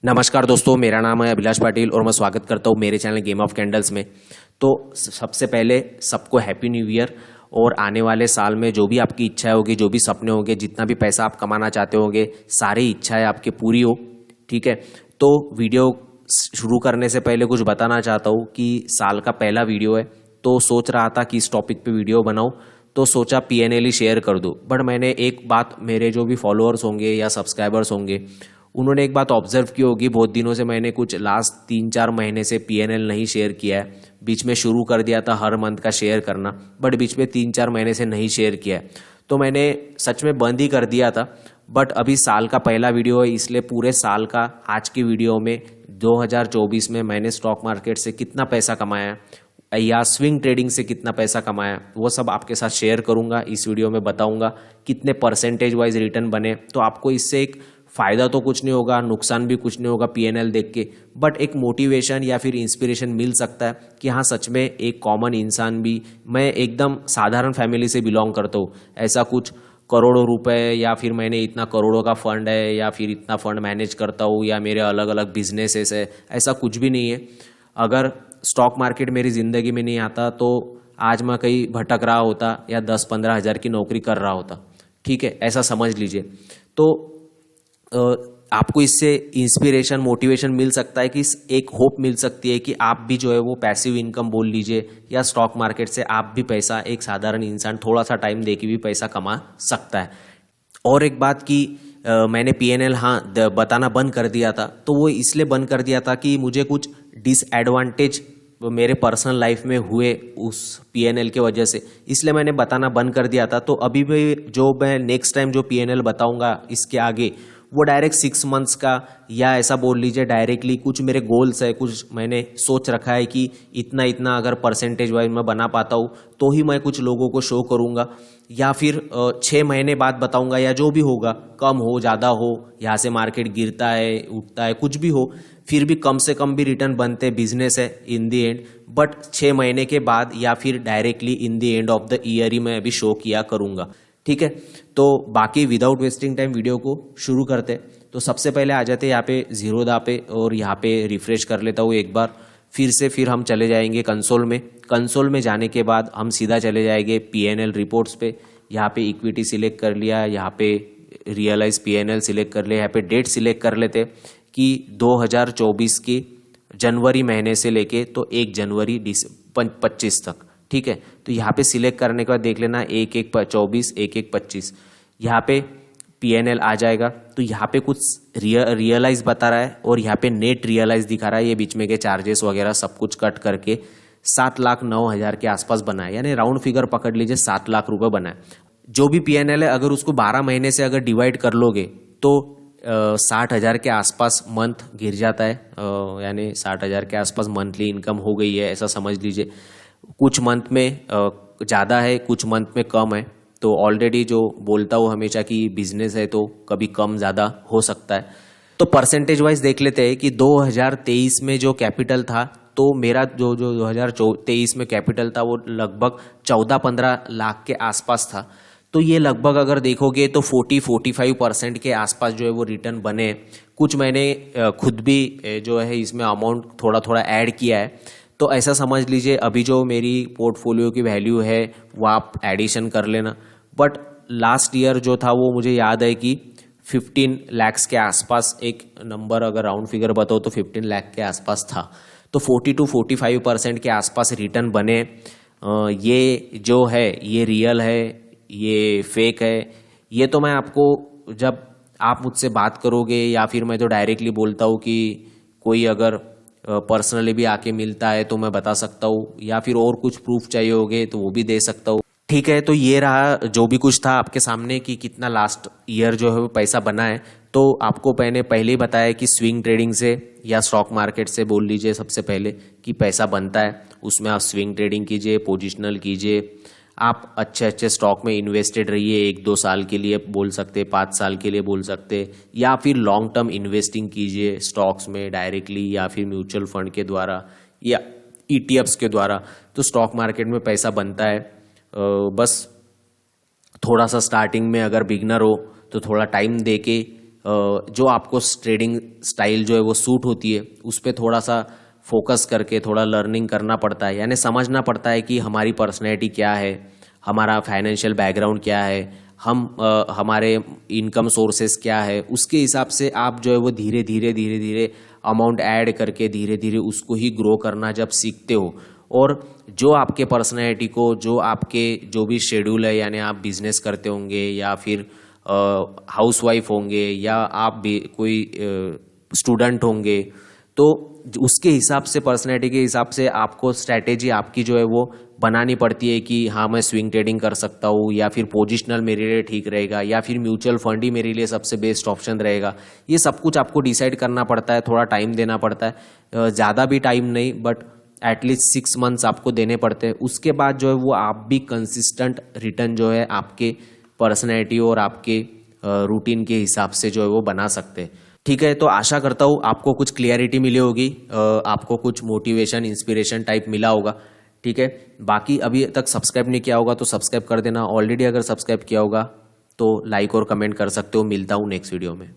नमस्कार दोस्तों, मेरा नाम है अभिलाष पाटिल और मैं स्वागत करता हूँ मेरे चैनल गेम ऑफ कैंडल्स में। तो सबसे पहले सबको हैप्पी न्यू ईयर। और आने वाले साल में जो भी आपकी इच्छाएं होगी, जो भी सपने होंगे, जितना भी पैसा आप कमाना चाहते होंगे, सारी इच्छाएं आपकी पूरी हो। ठीक है, तो वीडियो शुरू करने से पहले कुछ बताना चाहता हूँ कि साल का पहला वीडियो है, तो सोच रहा था कि इस टॉपिक पे वीडियो बनाऊँ, तो सोचा पीएनएल ही शेयर कर दूँ। बट मैंने एक बात, मेरे जो भी फॉलोअर्स होंगे या सब्सक्राइबर्स होंगे, उन्होंने एक बात ऑब्जर्व की होगी, बहुत दिनों से मैंने कुछ लास्ट 3-4 महीने से पीएनएल नहीं शेयर किया है। बीच में शुरू कर दिया था हर मंथ का शेयर करना, बट बीच में 3-4 महीने से नहीं शेयर किया है, तो मैंने सच में बंद ही कर दिया था। बट अभी साल का पहला वीडियो है, इसलिए पूरे साल का आज की वीडियो में 2024 में मैंने स्टॉक मार्केट से कितना पैसा कमाया या स्विंग ट्रेडिंग से कितना पैसा कमाया, वो सब आपके साथ शेयर करूंगा। इस वीडियो में बताऊंगा कितने परसेंटेज वाइज रिटर्न बने। तो आपको इससे एक फ़ायदा तो कुछ नहीं होगा, नुकसान भी कुछ नहीं होगा पीएनएल देख के, बट एक मोटिवेशन या फिर इंस्पिरेशन मिल सकता है कि हाँ, सच में एक कॉमन इंसान भी, मैं एकदम साधारण फैमिली से बिलोंग करता हूँ, ऐसा कुछ करोड़ों रुपए या फिर मैंने इतना करोड़ों का फंड है या फिर इतना फंड मैनेज करता हूँ या मेरे अलग अलग बिजनेसेस है, ऐसा कुछ भी नहीं है। अगर स्टॉक मार्केट मेरी ज़िंदगी में नहीं आता तो आज मैं कहीं भटक रहा होता या 10-15 हज़ार की नौकरी कर रहा होता। ठीक है, ऐसा समझ लीजिए। तो आपको इससे इंस्पिरेशन, मोटिवेशन मिल सकता है कि एक होप मिल सकती है कि आप भी जो है वो पैसिव इनकम बोल लीजिए या स्टॉक मार्केट से आप भी पैसा, एक साधारण इंसान थोड़ा सा टाइम दे के भी पैसा कमा सकता है। और एक बात कि मैंने पीएनएल बताना बंद कर दिया था, तो वो इसलिए बंद कर दिया था कि मुझे कुछ डिसएडवांटेज मेरे पर्सनल लाइफ में हुए उस पीएनएल के वजह से, इसलिए मैंने बताना बंद कर दिया था। तो अभी भी जो मैं नेक्स्ट टाइम जो पीएनएल बताऊंगा इसके आगे, वो डायरेक्ट 6 मंथ्स का या ऐसा बोल लीजिए डायरेक्टली कुछ मेरे गोल्स है, कुछ मैंने सोच रखा है कि इतना इतना अगर परसेंटेज वाइज मैं बना पाता हूँ तो ही मैं कुछ लोगों को शो करूँगा, या फिर 6 महीने बाद बताऊँगा, या जो भी होगा, कम हो ज़्यादा हो, यहाँ से मार्केट गिरता है उठता है, कुछ भी हो, फिर भी कम से कम भी रिटर्न बनते, बिजनेस है इन दी एंड। बट 6 महीने के बाद या फिर directly in the end of the year ही मैं अभी शो किया करूँगा। ठीक है, तो बाकी विदाउट वेस्टिंग टाइम वीडियो को शुरू करते हैं। तो सबसे पहले आ जाते हैं यहाँ पे जीरोधा पे, और यहाँ पे रिफ्रेश कर लेता हूँ एक बार फिर हम चले जाएंगे कंसोल में। कंसोल में जाने के बाद हम सीधा चले जाएंगे पीएनएल रिपोर्ट्स पे। यहाँ पे इक्विटी सिलेक्ट कर लिया, यहाँ पे रियलाइज पीएनएल सिलेक्ट कर लिया, यहाँ पे डेट सिलेक्ट कर लेते कि 2024 की जनवरी महीने से लेके तो 1 जनवरी 25 तक। ठीक है, तो यहाँ पे सिलेक्ट करने के बाद देख लेना 1/1/24, 1/1/25, यहाँ पे पीएनएल आ जाएगा। तो यहाँ पे कुछ रियलाइज बता रहा है और यहाँ पे नेट रियलाइज दिखा रहा है। ये बीच में के चार्जेस वगैरह सब कुछ कट करके 7,09,000 के आसपास बना है, यानी राउंड फिगर पकड़ लीजिए 7 लाख रुपए बना है। जो भी पीएनएल है, अगर उसको 12 महीने से अगर डिवाइड कर लोगे तो 60,000 के आसपास मंथ गिर जाता है, यानी 60,000 के आसपास मंथली इनकम हो गई है, ऐसा समझ लीजिए। कुछ मंथ में ज़्यादा है, कुछ मंथ में कम है। तो ऑलरेडी जो बोलता हूँ हमेशा कि बिजनेस है तो कभी कम ज़्यादा हो सकता है। तो परसेंटेज वाइज देख लेते हैं कि 2023 में जो कैपिटल था, तो मेरा जो 2023 में कैपिटल था वो लगभग 14-15 लाख के आसपास था। तो ये लगभग अगर देखोगे तो 40-45% के आसपास जो है वो रिटर्न बने। कुछ मैंने खुद भी जो है इसमें अमाउंट थोड़ा थोड़ा ऐड किया है। तो ऐसा समझ लीजिए अभी जो मेरी पोर्टफोलियो की वैल्यू है वो आप एडिशन कर लेना। बट लास्ट ईयर जो था वो मुझे याद है कि 15 लाख के आसपास, एक नंबर अगर राउंड फिगर बताओ तो 15 लाख के आसपास था। तो 40-45% के आसपास रिटर्न बने। ये जो है ये रियल है, ये फेक है, ये तो मैं आपको जब आप मुझसे बात करोगे, या फिर मैं तो डायरेक्टली बोलता हूँ कि कोई अगर पर्सनली भी आके मिलता है तो मैं बता सकता हूँ, या फिर और कुछ प्रूफ चाहिए होगे तो वो भी दे सकता हूँ। ठीक है, तो ये रहा जो भी कुछ था आपके सामने कि कितना लास्ट ईयर जो है वो पैसा बना है। तो आपको मैंने पहले ही बताया कि स्विंग ट्रेडिंग से या स्टॉक मार्केट से बोल लीजिए सबसे पहले कि पैसा बनता है। उसमें आप स्विंग ट्रेडिंग कीजिए, पोजिशनल कीजिए, आप अच्छे अच्छे स्टॉक में इन्वेस्टेड रहिए, 1-2 साल के लिए बोल सकते, 5 साल के लिए बोल सकते, या फिर लॉन्ग टर्म इन्वेस्टिंग कीजिए स्टॉक्स में डायरेक्टली या फिर म्यूचुअल फंड के द्वारा या ईटीएफ्स के द्वारा। तो स्टॉक मार्केट में पैसा बनता है। बस थोड़ा सा स्टार्टिंग में अगर बिगनर हो तो थोड़ा टाइम दे के जो आपको ट्रेडिंग स्टाइल जो है वो सूट होती है उस पर थोड़ा सा फोकस करके थोड़ा लर्निंग करना पड़ता है, यानी समझना पड़ता है कि हमारी पर्सनैलिटी क्या है, हमारा फाइनेंशियल बैकग्राउंड क्या है, हमारे इनकम सोर्सेस क्या है। उसके हिसाब से आप जो है वो धीरे धीरे अमाउंट ऐड करके धीरे धीरे उसको ही ग्रो करना जब सीखते हो, और जो आपके पर्सनैलिटी को, जो आपके जो भी शेड्यूल है, यानी आप बिजनेस करते होंगे या फिर हाउसवाइफ होंगे या आप भी कोई स्टूडेंट होंगे, तो उसके हिसाब से, पर्सनैलिटी के हिसाब से आपको स्ट्रैटेजी आपकी जो है वो बनानी पड़ती है कि हाँ मैं स्विंग ट्रेडिंग कर सकता हूँ, या फिर पोजिशनल मेरे लिए ठीक रहेगा, या फिर म्यूचुअल फंड ही मेरे लिए सबसे बेस्ट ऑप्शन रहेगा। ये सब कुछ आपको डिसाइड करना पड़ता है, थोड़ा टाइम देना पड़ता है, ज़्यादा भी टाइम नहीं, बट एटलीस्ट 6 मंथ्स आपको देने पड़ते हैं। उसके बाद जो है वो आप भी कंसिस्टेंट रिटर्न जो है आपके पर्सनैलिटी और आपके रूटीन के हिसाब से जो है वो बना सकते हैं। ठीक है, तो आशा करता हूँ आपको कुछ क्लियरिटी मिली होगी, आपको कुछ मोटिवेशन, इंस्पिरेशन टाइप मिला होगा। ठीक है, बाकी अभी तक सब्सक्राइब नहीं किया होगा तो सब्सक्राइब कर देना। ऑलरेडी अगर सब्सक्राइब किया होगा तो लाइक और कमेंट कर सकते हो। मिलता हूँ नेक्स्ट वीडियो में।